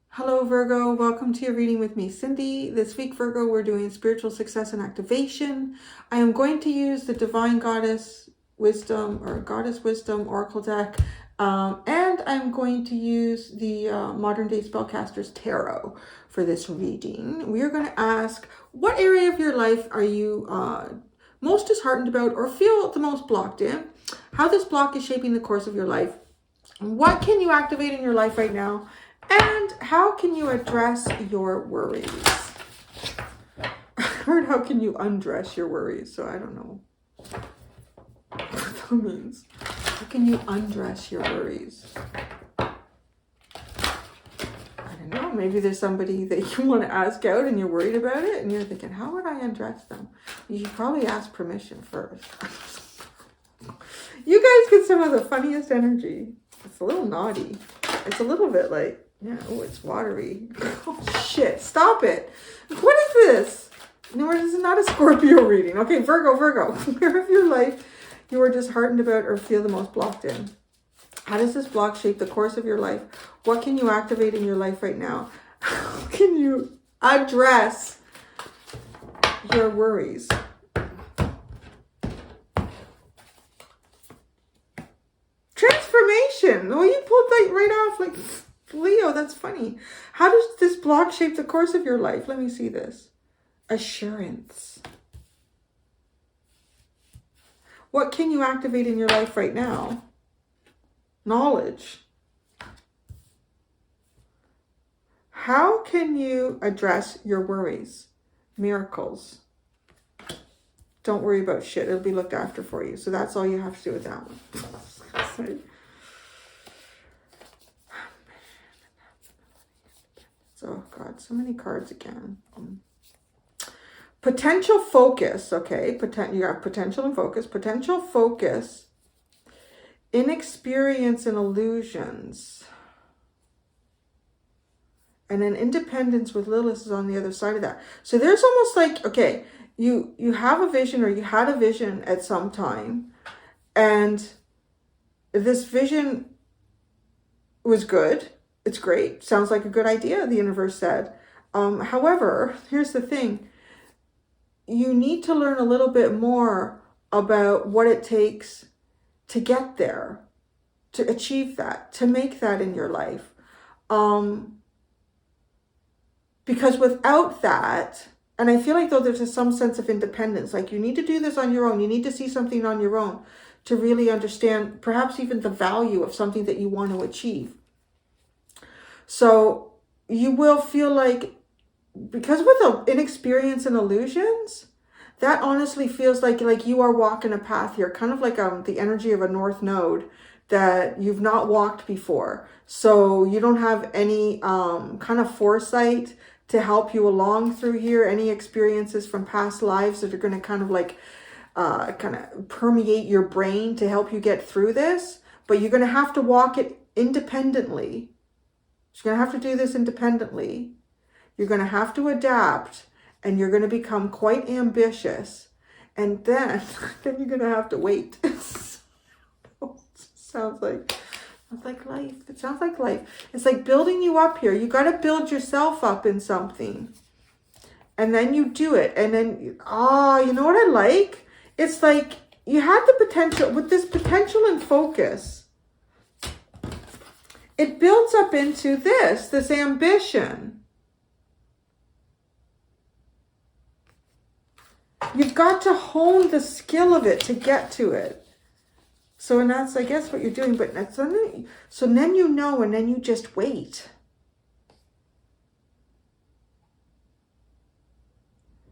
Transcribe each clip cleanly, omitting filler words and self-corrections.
Hello Virgo, welcome to your reading with me, Cindy. This week, Virgo, we're doing spiritual success and activation. I am going to use the Divine Goddess Wisdom or Goddess Wisdom Oracle deck, and I'm going to use the Modern Day Spellcasters Tarot for this reading. We are going to ask, what area of your life are you most disheartened about or feel the most blocked in? How this block is shaping the course of your life? What can you activate in your life right now? And how can you address your worries? I heard how can you undress your worries, so I don't know what that means. How can you undress your worries? I don't know. Maybe there's somebody that you want to ask out and you're worried about it and you're thinking, how would I undress them? You should probably ask permission first. You guys get some of the funniest energy. It's a little naughty. It's a little bit like, yeah, oh, it's watery. Oh, shit. Stop it. What is this? No, this is not a Scorpio reading. Okay, Virgo. Where of your life you are disheartened about or feel the most blocked in? How does this block shape the course of your life? What can you activate in your life right now? How can you address your worries? Transformation. Oh, you pulled that right off like Leo. That's funny. How does this block shape the course of your life? Let me see this. Assurance. What can you activate in your life right now? Knowledge. How can you address your worries? Miracles. Don't worry about shit. It'll be looked after for you. So that's all you have to do with that one. Sorry. Oh God, so many cards again. Potential focus, okay? You got potential and focus. Potential focus. Inexperience and illusions. And then independence with Lilith is on the other side of that. So there's almost like, okay, you have a vision or you had a vision at some time. And this vision was good. It's great. Sounds like a good idea, the universe said. However, here's the thing. You need to learn a little bit more about what it takes to get there, to achieve that, to make that in your life. Because without that, and I feel like though there's some sense of independence, like you need to do this on your own. You need to see something on your own to really understand perhaps even the value of something that you want to achieve. So you will feel like, because with the inexperience and illusions, that honestly feels like you are walking a path here, kind of like the energy of a north node that you've not walked before. So you don't have any kind of foresight to help you along through here, any experiences from past lives that are going to kind of like kind of permeate your brain to help you get through this. But you're going to have to walk it independently. You're going to have to do this independently. You're going to have to adapt, and you're going to become quite ambitious. And then you're going to have to wait. Sounds like life. It sounds like life. It's like building you up here. You got to build yourself up in something. And then you do it. And then, you know what I like? It's like you had the potential, with this potential and focus, it builds up into this ambition. You've got to hone the skill of it to get to it. So, and that's, I guess, what you're doing. But that's, so then you know, and then you just wait.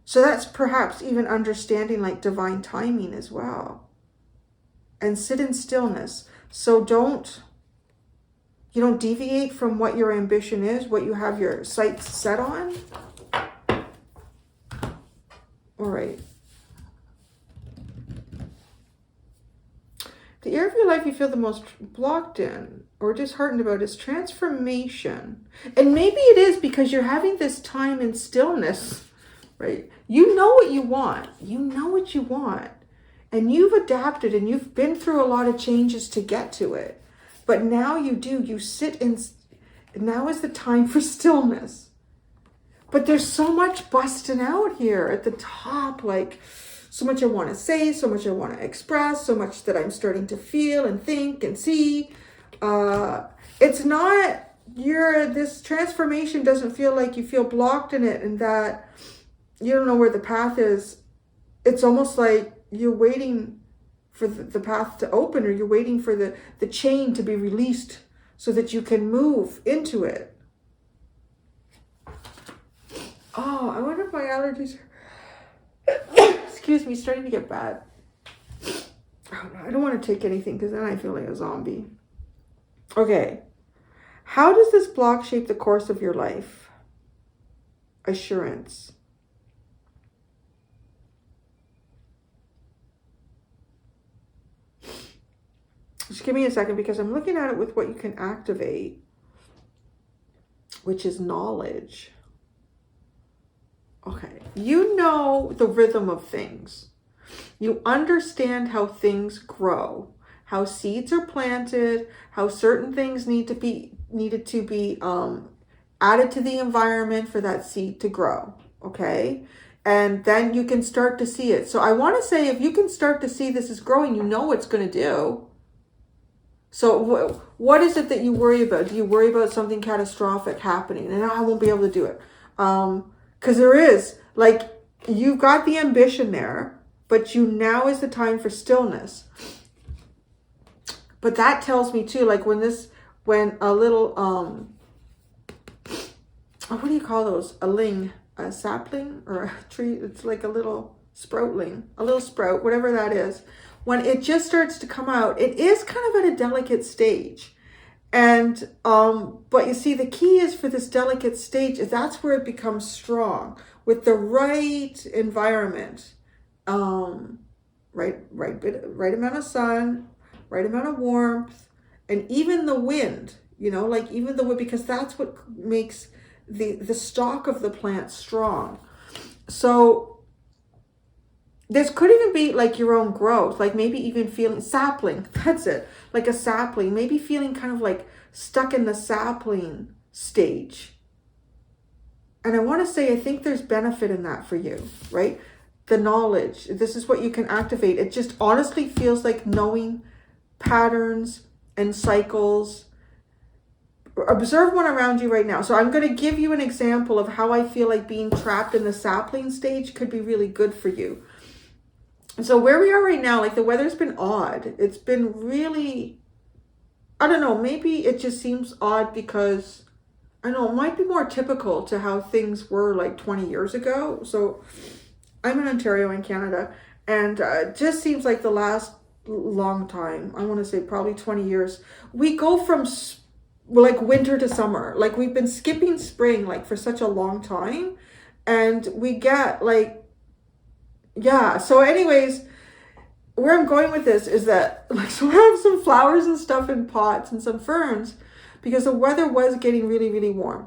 So that's perhaps even understanding like divine timing as well. And sit in stillness. So you don't deviate from what your ambition is, what you have your sights set on. All right. The area of your life you feel the most blocked in or disheartened about is transformation. And maybe it is because you're having this time in stillness, right? You know what you want. You know what you want. And you've adapted and you've been through a lot of changes to get to it. But now you sit in, now is the time for stillness. But there's so much busting out here at the top, like so much I want to say, so much I want to express, so much that I'm starting to feel and think and see. It's not, this transformation doesn't feel like you feel blocked in it and that you don't know where the path is. It's almost like you're waiting for the path to open, or you're waiting for the chain to be released so that you can move into it. Oh, I wonder if my allergies are, excuse me, starting to get bad. Oh, no, I don't want to take anything because then I feel like a zombie. Okay. How does this block shape the course of your life? Assurance. Just give me a second because I'm looking at it with what you can activate, which is knowledge. Okay. You know the rhythm of things. You understand how things grow, how seeds are planted, how certain things needed to be added to the environment for that seed to grow. Okay. And then you can start to see it. So I want to say, if you can start to see this is growing, you know what it's going to do. So what is it that you worry about? Do you worry about something catastrophic happening and I won't be able to do it? Because there is, like, you've got the ambition there, but now is the time for stillness. But that tells me too, like when a little, what do you call those? A sapling or a tree? It's like a little sproutling, a little sprout, whatever that is. When it just starts to come out, it is kind of at a delicate stage. And, but you see, the key is for this delicate stage, that's where it becomes strong with the right environment, right amount of sun, right amount of warmth, and even the wind, like even the wind, because that's what makes the stalk of the plant strong. So this could even be like your own growth, like maybe even feeling sapling. That's it. Like a sapling, maybe feeling kind of like stuck in the sapling stage. And I want to say, I think there's benefit in that for you, right? The knowledge, this is what you can activate. It just honestly feels like knowing patterns and cycles. Observe one around you right now. So I'm going to give you an example of how I feel like being trapped in the sapling stage could be really good for you. So where we are right now, like the weather's been odd. It's been really, I don't know, maybe it just seems odd because, I don't know, it might be more typical to how things were like 20 years ago. So I'm in Ontario in Canada, and it just seems like the last long time, I want to say probably 20 years, we go from like winter to summer. Like we've been skipping spring like for such a long time, and we get like, yeah. So anyways, where I'm going with this is that, like, so I have some flowers and stuff in pots and some ferns because the weather was getting really, really warm.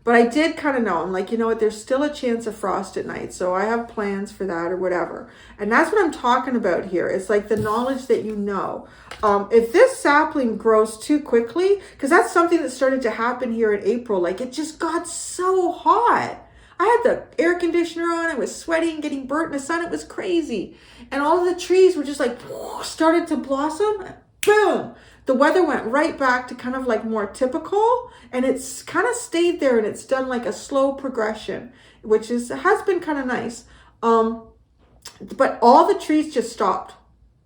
But I did kind of know, I'm like, you know what, there's still a chance of frost at night. So I have plans for that or whatever. And that's what I'm talking about here. It's like the knowledge that you know. If this sapling grows too quickly, because that's something that started to happen here in April, like it just got so hot. I had the air conditioner on, I was sweating, getting burnt in the sun, it was crazy. And all of the trees were just like, started to blossom, boom. The weather went right back to kind of like more typical, and it's kind of stayed there, and it's done like a slow progression, which has been kind of nice. But all the trees just stopped.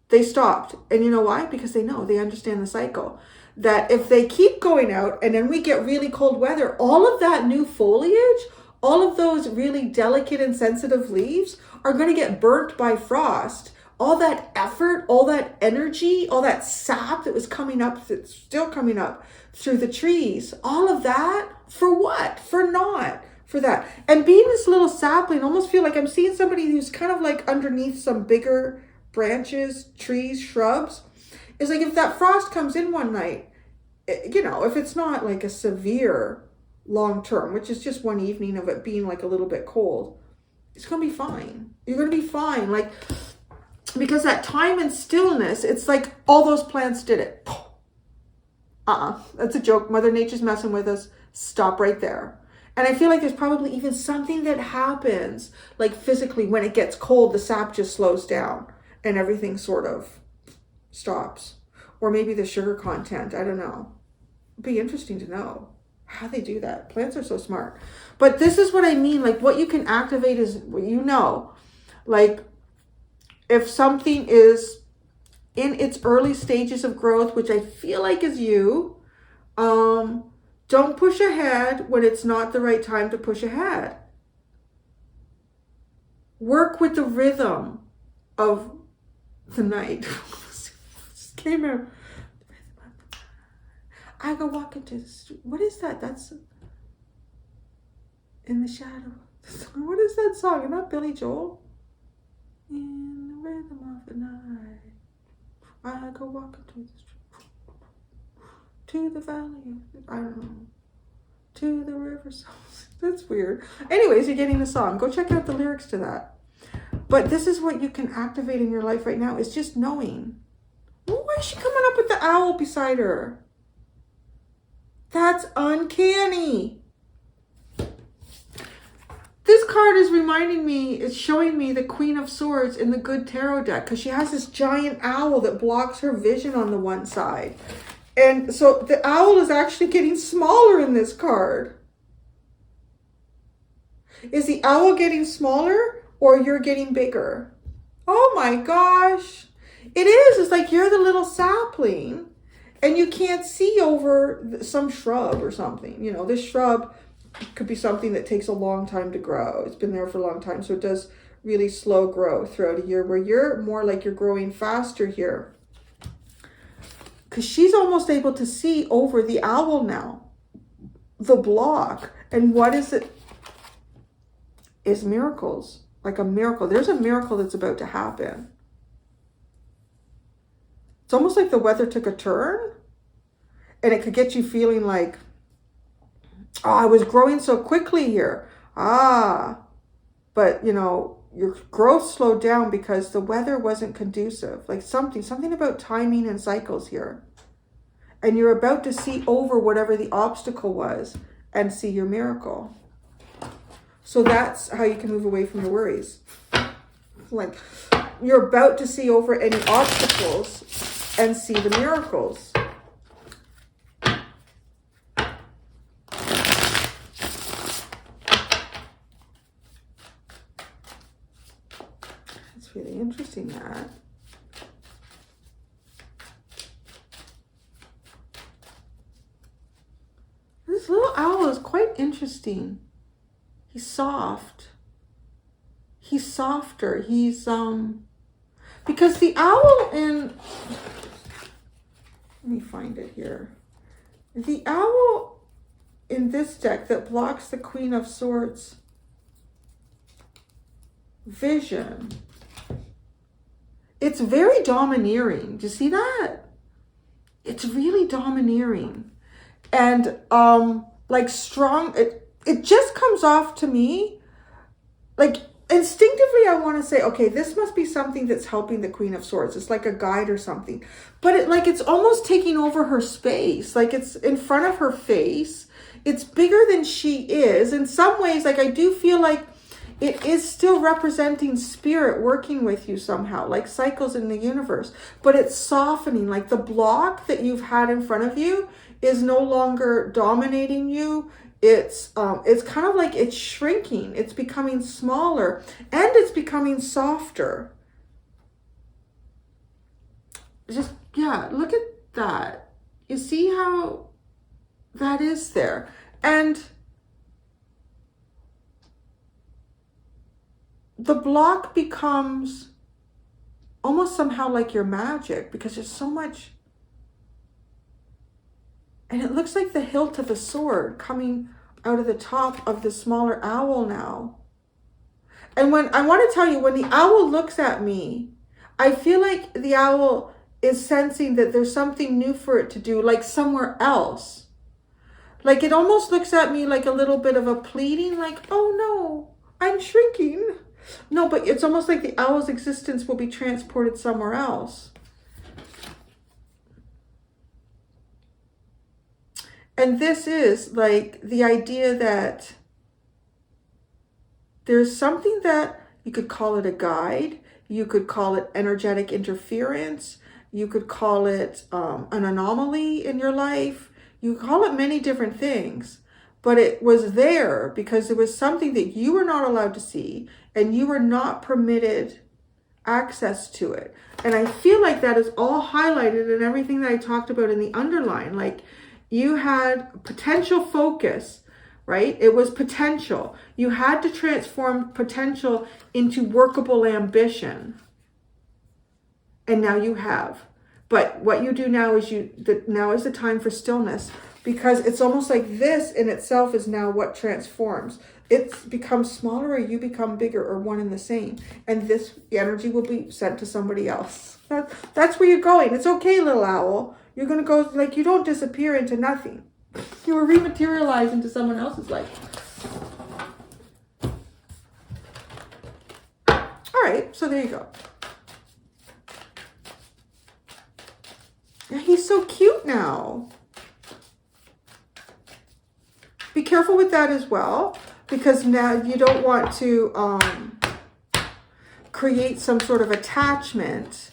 They stopped. And you know why? Because they understand the cycle. That if they keep going out and then we get really cold weather, all of that new foliage, all of those really delicate and sensitive leaves are going to get burnt by frost. All that effort, all that energy, all that sap that was coming up, that's still coming up through the trees, all of that, for what? For naught. For that. And being this little sapling, I almost feel like I'm seeing somebody who's kind of like underneath some bigger branches, trees, shrubs. It's like if that frost comes in one night, if it's not like a severe long term, which is just one evening of it being like a little bit cold, it's going to be fine. You're going to be fine. Like, Because that time and stillness, it's like all those plants did it. That's a joke. Mother Nature's messing with us. Stop right there. And I feel like there's probably even something that happens, like physically, when it gets cold, the sap just slows down and everything sort of stops. Or maybe the sugar content, I don't know. It'd be interesting to know how they do that. Plants are so smart. But this is what I mean, like what you can activate is, you know, like if something is in its early stages of growth, which I feel like is you, don't push ahead when it's not the right time to push ahead. Work with the rhythm of the night. Just came out. I go walking to the street. What is that? That's in the shadow. What is that song? Isn't that Billy Joel? In the rhythm of the night, I go walking to the street, to the valley, I don't know, to the river. That's weird. Anyways, you're getting the song. Go check out the lyrics to that. But this is what you can activate in your life right now, is just knowing. Why is she coming up with the owl beside her? That's uncanny. This card is reminding me, it's showing me the Queen of Swords in the Good Tarot deck, because she has this giant owl that blocks her vision on the one side. And so the owl is actually getting smaller in this card. Is the owl getting smaller or you're getting bigger? Oh my gosh. It is. It's like you're the little sapling and you can't see over some shrub or something. You know, this shrub could be something that takes a long time to grow. It's been there for a long time. So it does really slow grow throughout a year, where you're more like you're growing faster here. Because she's almost able to see over the owl now, the block. And what is it? Is miracles. Like a miracle. There's a miracle that's about to happen. It's almost like the weather took a turn. And it could get you feeling like, oh, I was growing so quickly here. But, you know, your growth slowed down because the weather wasn't conducive. Like something about timing and cycles here. And you're about to see over whatever the obstacle was and see your miracle. So that's how you can move away from your worries. Like you're about to see over any obstacles and see the miracles. It's really interesting that. This little owl is quite interesting. He's soft. He's softer. He's, because the owl in, let me find it here. The owl in this deck that blocks the Queen of Swords vision, it's very domineering. Do you see that? It's really domineering. And, like strong, it just comes off to me, like instinctively I want to say, okay, this must be something that's helping the Queen of Swords. It's like a guide or something. But it's almost taking over her space. Like it's in front of her face. It's bigger than she is. In some ways, like I do feel like it is still representing spirit working with you somehow, like cycles in the universe. But it's softening, like the block that you've had in front of you is no longer dominating you. It's kind of like it's shrinking. It's becoming smaller and it's becoming softer. Just, yeah, look at that. You see how that is there? And the block becomes almost somehow like your magic because there's so much. And it looks like the hilt of a sword coming out of the top of the smaller owl now. And when I want to tell you, when the owl looks at me, I feel like the owl is sensing that there's something new for it to do, like somewhere else. Like it almost looks at me like a little bit of a pleading, like, oh no, I'm shrinking. No, but it's almost like the owl's existence will be transported somewhere else. And this is like the idea that there's something that you could call it a guide. You could call it energetic interference. You could call it an anomaly in your life. You call it many different things. But it was there because it was something that you were not allowed to see and you were not permitted access to it. And I feel like that is all highlighted in everything that I talked about in the underline. Like you had potential focus, right? It was potential. You had to transform potential into workable ambition. And now you have. But what you do now is now is the time for stillness, because it's almost like this in itself is now what transforms. It becomes smaller or you become bigger or one and the same. And this energy will be sent to somebody else. That's where you're going. It's okay, little owl. You're going to go, like, you don't disappear into nothing. You were rematerialized into someone else's life. All right, so there you go. He's so cute now. Be careful with that as well, because now you don't want to create some sort of attachment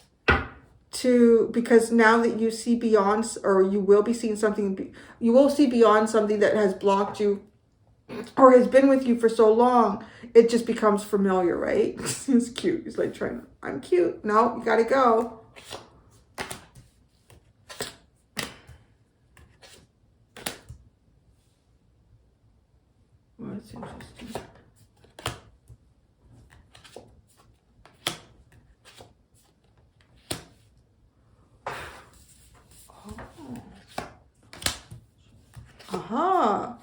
to, because now that you see beyond, or you will be seeing something, you will see beyond something that has blocked you or has been with you for so long, it just becomes familiar, right? He's cute. He's like trying, I'm cute. No, you gotta go. Well, that's interesting. Aha.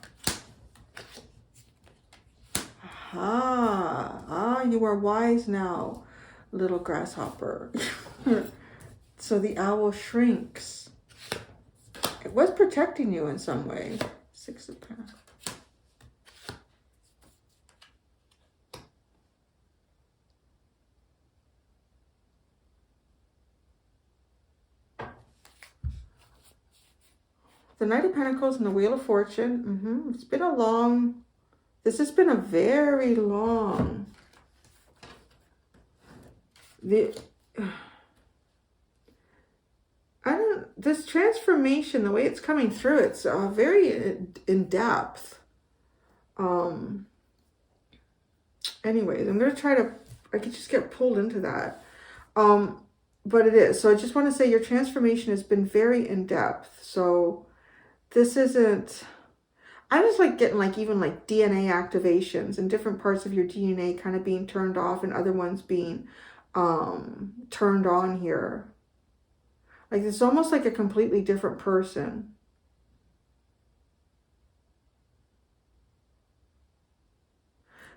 Aha. Ah, you are wise now, little grasshopper. So the owl shrinks. It was protecting you in some way. 6 of Pentacles. The Knight of Pentacles and the Wheel of Fortune. It's been a long, this has been a very long, this transformation, the way it's coming through, it's very in depth. Anyways, I'm going to try to, I could just get pulled into that. But it is. So I just want to say your transformation has been very in depth. So this isn't, I was like getting like even like DNA activations and different parts of your DNA kind of being turned off and other ones being turned on here. Like it's almost like a completely different person.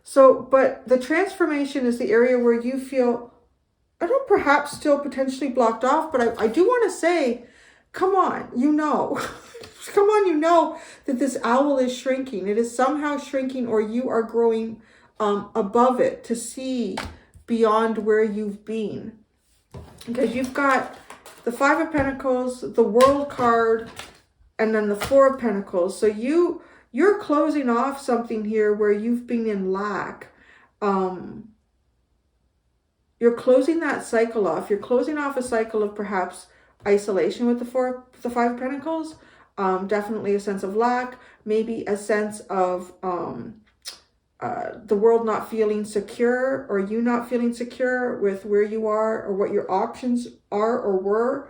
So, but the transformation is the area where you feel, I don't know, perhaps still potentially blocked off, but I do want to say, come on, you know, come on, you know that this owl is shrinking. It is somehow shrinking, or you are growing above it to see beyond where you've been. Because you've got the 5 of Pentacles, the World card, and then the 4 of Pentacles. So you're closing off something here where you've been in lack. You're closing that cycle off. You're closing off a cycle of perhaps isolation with the 5 of Pentacles. Definitely a sense of lack. Maybe a sense of the world not feeling secure, or you not feeling secure with where you are or what your options are or were.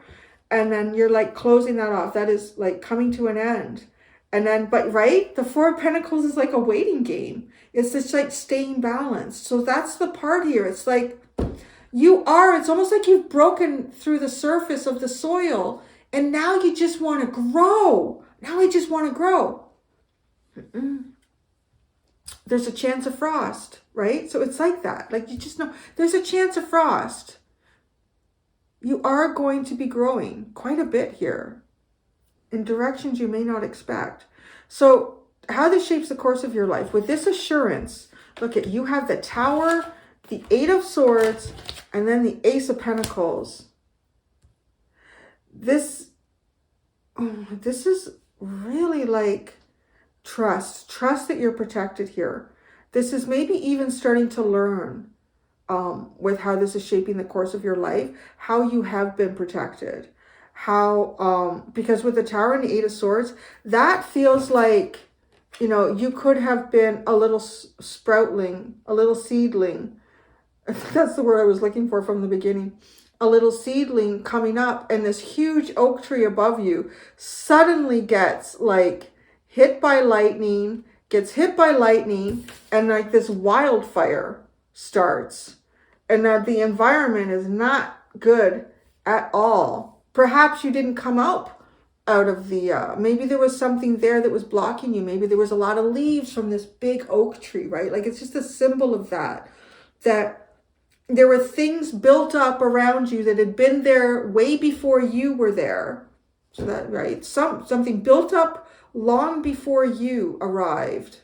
And then you're like closing that off. That is like coming to an end. And then, but right, the 4 of Pentacles is like a waiting game. It's just like staying balanced. So that's the part here. It's like it's almost like you've broken through the surface of the soil and now you just want to grow. Now I just want to grow. There's a chance of frost, right? So it's like that. Like you just know there's a chance of frost. You are going to be growing quite a bit here in directions you may not expect. So how this shapes the course of your life with this assurance, look at, you have the Tower, the Eight of Swords, and then the Ace of Pentacles. This is really like trust that you're protected here. This is maybe even starting to learn with how this is shaping the course of your life, how you have been protected, how because with the Tower and the Eight of Swords, that feels like, you know, you could have been a little sproutling, a little seedling. That's the word I was looking for from the beginning. A little seedling coming up, and this huge oak tree above you suddenly gets like hit by lightning, and like this wildfire starts. And that the environment is not good at all. Perhaps you didn't come out of the, maybe there was something there that was blocking you. Maybe there was a lot of leaves from this big oak tree, right? Like it's just a symbol of that there were things built up around you that had been there way before you were there. So that, right? Something built up long before you arrived.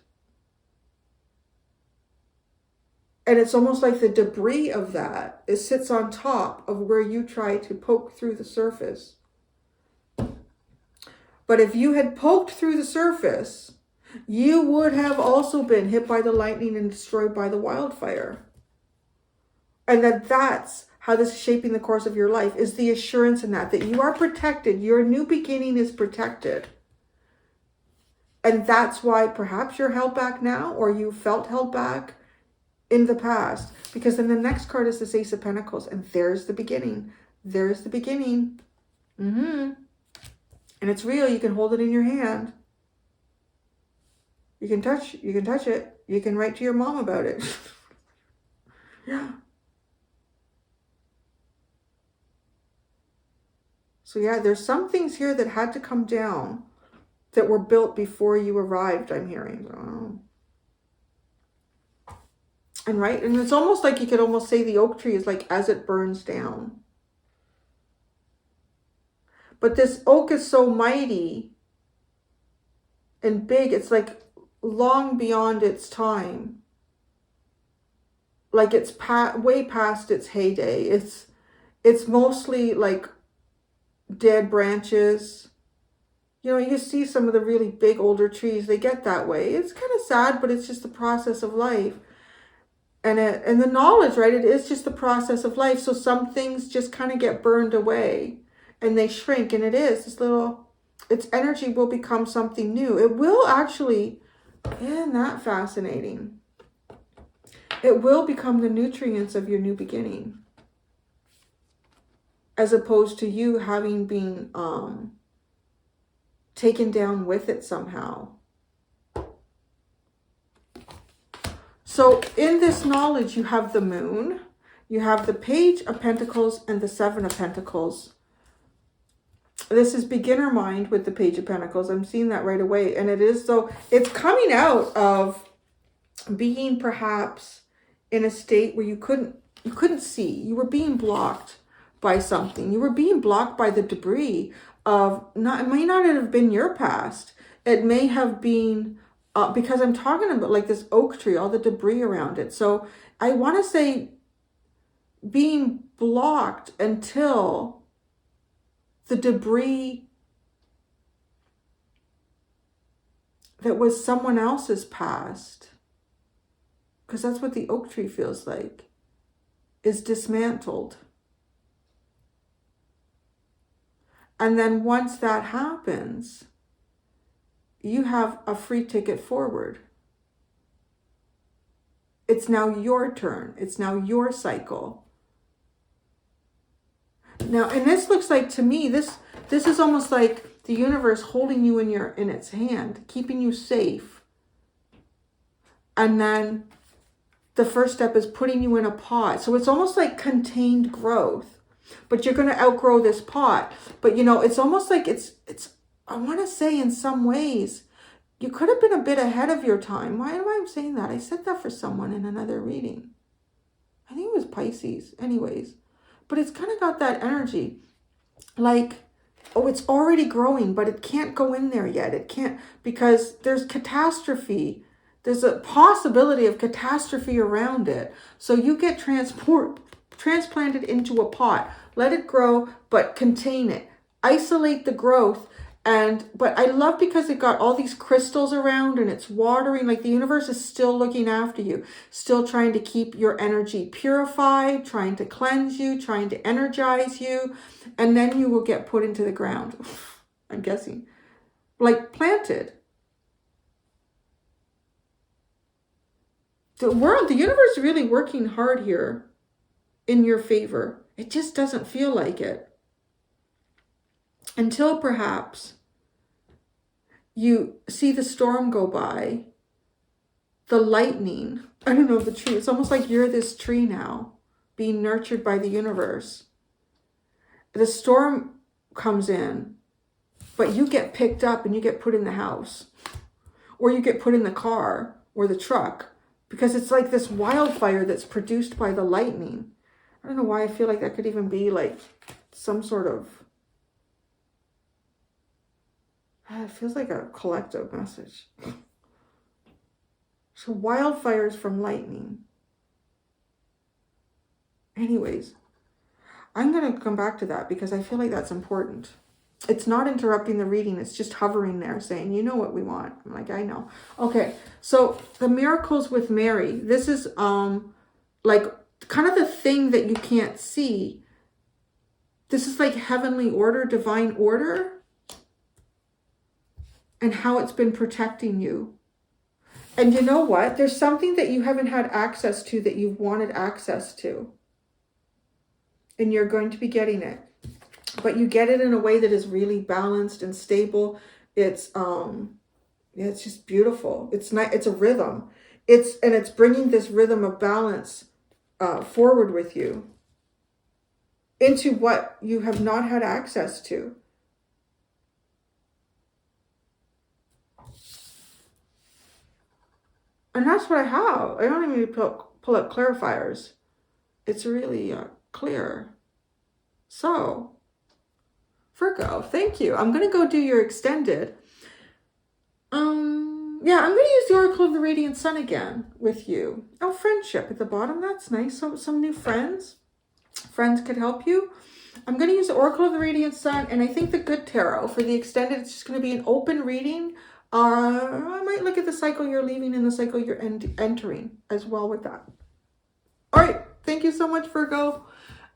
And it's almost like the debris of that, it sits on top of where you try to poke through the surface. But if you had poked through the surface, you would have also been hit by the lightning and destroyed by the wildfire. And that's how this is shaping the course of your life, is the assurance in that you are protected. Your new beginning is protected. And that's why perhaps you're held back now, or you felt held back in the past. Because then the next card is this Ace of Pentacles, and there's the beginning. There's the beginning. And it's real. You can hold it in your hand. You can touch it. You can write to your mom about it. Yeah. So yeah, there's some things here that had to come down that were built before you arrived, I'm hearing. And right, and it's almost like you could almost say the oak tree is like as it burns down. But this oak is so mighty and big, it's like long beyond its time. Like it's way past its heyday. It's mostly like dead branches. You know, you see some of the really big older trees, they get that way. It's kind of sad, but it's just the process of life. And the knowledge, right? It is just the process of life. So some things just kind of get burned away and they shrink. And it is this little, its energy will become something new. It will actually, isn't that fascinating? It will become the nutrients of your new beginning, as opposed to you having been taken down with it somehow. So in this knowledge, you have the Moon, you have the Page of Pentacles, and the Seven of Pentacles. This is beginner mind with the Page of Pentacles. I'm seeing that right away. And it is, so it's coming out of being perhaps in a state where you couldn't see. You were being blocked by something. You were being blocked by the debris of, it may not have been your past. It may have been, because I'm talking about like this oak tree, all the debris around it. So I want to say being blocked until the debris that was someone else's past, because that's what the oak tree feels like, is dismantled. And then once that happens, you have a free ticket forward. It's now your turn. It's now your cycle. Now, and this looks like, to me, this is almost like the universe holding you in its hand, keeping you safe. And then the first step is putting you in a pot. So it's almost like contained growth. But you're going to outgrow this pot. But, you know, it's almost like it's I want to say in some ways, you could have been a bit ahead of your time. Why am I saying that? I said that for someone in another reading. I think it was Pisces. Anyways. But it's kind of got that energy. Like, oh, it's already growing, but it can't go in there yet. It can't, because there's catastrophe there's a possibility of catastrophe around it. So you get transplanted into a pot. Let it grow, but contain it. Isolate the growth. But I love because it got all these crystals around and it's watering, like the universe is still looking after you, still trying to keep your energy purified, trying to cleanse you, trying to energize you. And then you will get put into the ground, I'm guessing, like planted. The universe is really working hard here in your favor. It just doesn't feel like it. Until perhaps you see the storm go by, the lightning. I don't know, the tree. It's almost like you're this tree now, being nurtured by the universe. The storm comes in, but you get picked up and you get put in the house. Or you get put in the car or the truck, because it's like this wildfire that's produced by the lightning. I don't know why I feel like that could even be like some sort of, it feels like a collective message. So wildfires from lightning. Anyways, I'm going to come back to that because I feel like that's important. It's not interrupting the reading. It's just hovering there saying, you know what we want. I'm like, I know. Okay. So the miracles with Mary, this is like kind of the thing that you can't see. This is like heavenly order, divine order, and how it's been protecting you. And you know what? There's something that you haven't had access to that you've wanted access to. And you're going to be getting it. But you get it in a way that is really balanced and stable. It's just beautiful. It's not, it's a rhythm. It's bringing this rhythm of balance forward with you into what you have not had access to. And that's what I have. I don't even need to pull up clarifiers. It's really clear. So, Virgo, thank you. I'm going to go do your extended. Yeah, I'm going to use the Oracle of the Radiant Sun again with you. Oh, friendship at the bottom. That's nice. So, some new friends. Friends could help you. I'm going to use the Oracle of the Radiant Sun, and I think the Good Tarot for the extended. It's just going to be an open reading. I might look at the cycle you're leaving and the cycle you're entering as well with that. All right. Thank you so much, Virgo.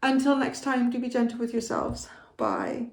Until next time, do be gentle with yourselves. Bye.